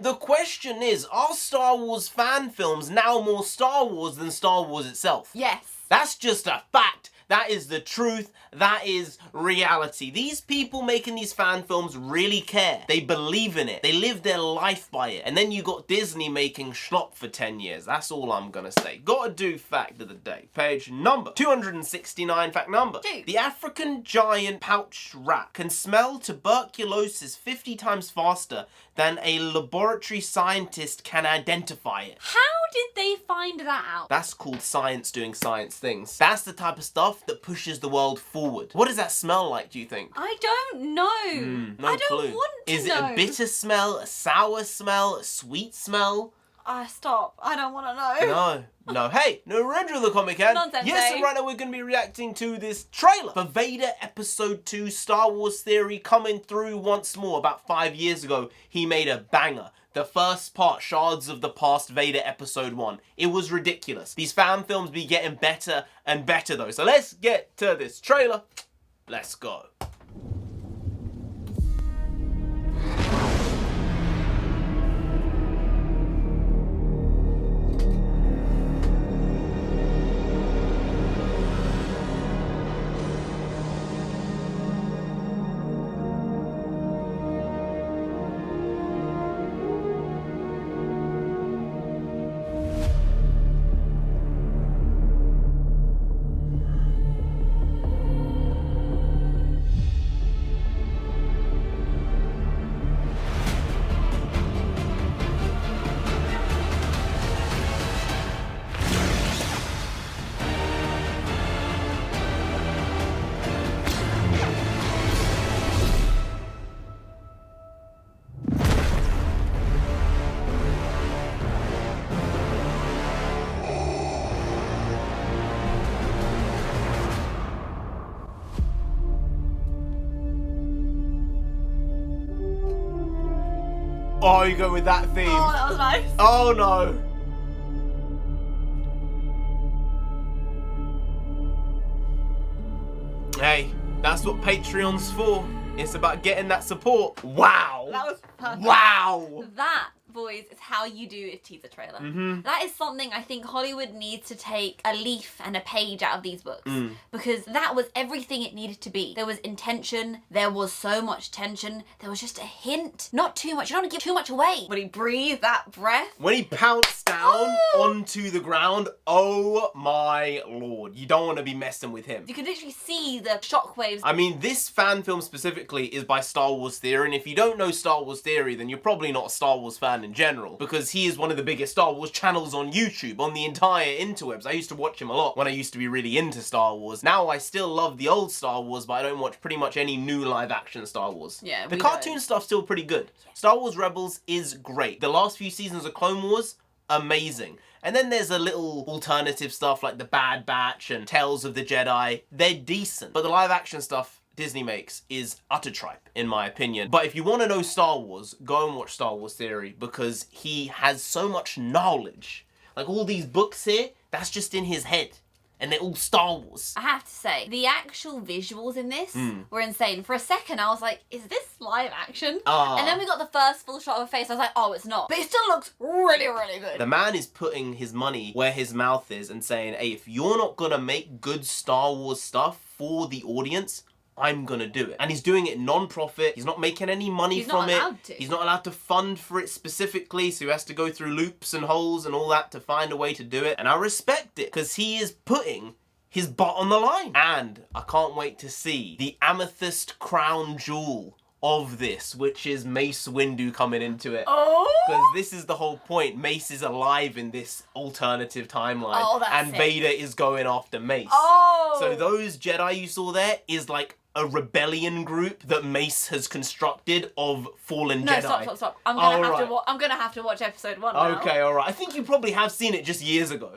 The question is, are Star Wars fan films now more Star Wars than Star Wars itself? Yes. That's just a fact. That is the truth. That is reality. These people making these fan films really care. They believe in it. They live their life by it. And then you got Disney making schlop for 10 years. That's all I'm gonna say. Gotta do fact of the day. Page number 269, fact number 2. The African giant pouched rat can smell tuberculosis 50 times faster than a laboratory scientist can identify it. How did they find that out? That's called science doing science things. That's the type of stuff that pushes the world forward. What does that smell like, do you think? I don't know. No I don't clue. want to Is know. it a bitter smell, a sour smell, a sweet smell? Stop. I don't want to know. No. Hey, NarendraTheComic and Nonsensei. yes, and right now we're going to be reacting to this trailer for Vader Episode 2 Star Wars Theory coming through once more. About 5 years ago, he made a banger. The first part, Shards of the Past Vader Episode 1. It was ridiculous. These fan films be getting better and better though. So let's get to this trailer. Let's go. Oh, you go with that theme. Oh, that was nice. Oh no. Hey, that's what Patreon's for. It's about getting that support. Wow. That was perfect. Wow. That, boys, is how you do a teaser trailer. That is something I think Hollywood needs to take a leaf and a page out of these books. Because that was everything it needed to be. There was intention. There was so much tension. There was just a hint. Not too much. You don't want to give too much away. When he breathed that breath. When he pounced down onto the ground, oh my lord. You don't want to be messing with him. You can literally see the shockwaves. I mean, this fan film specifically is by Star Wars Theory, and if you don't know Star Wars Theory, then you're probably not a Star Wars fan in general, because he is one of the biggest Star Wars channels on YouTube, on the entire interwebs. I used to watch him a lot when I used to be really into Star Wars. Now I still love the old Star Wars, but I don't watch pretty much any new live-action Star Wars. Yeah, the we cartoon don't. stuff's still pretty good. Star Wars Rebels is great. The last few seasons of Clone Wars, amazing. And then there's a little alternative stuff like The Bad Batch and Tales of the Jedi. They're decent, but the live-action stuff Disney makes is utter tripe, in my opinion. But if you want to know Star Wars, go and watch Star Wars Theory, because he has so much knowledge. Like all these books here, that's just in his head. And they're all Star Wars. I have to say, the actual visuals in this were insane. For a second, I was like, is this live action? And then we got the first full shot of a face. I was like, oh, it's not. But it still looks really, really good. The man is putting his money where his mouth is and saying, hey, if you're not gonna make good Star Wars stuff for the audience, I'm gonna do it. And he's doing it non-profit. He's not making any money from it. He's not allowed to. He's not allowed to fund for it specifically, so he has to go through loops and holes and all that to find a way to do it. And I respect it, because he is putting his butt on the line. And I can't wait to see the amethyst crown jewel of this, which is Mace Windu coming into it. Oh! Because this is the whole point. Mace is alive in this alternative timeline. Oh, that's and sick. Vader is going after Mace. Oh! So those Jedi you saw there is like a rebellion group that Mace has constructed of fallen No, Jedi. stop. I'm gonna have to watch episode 1 now. Okay, alright. I think you probably have seen it just years ago.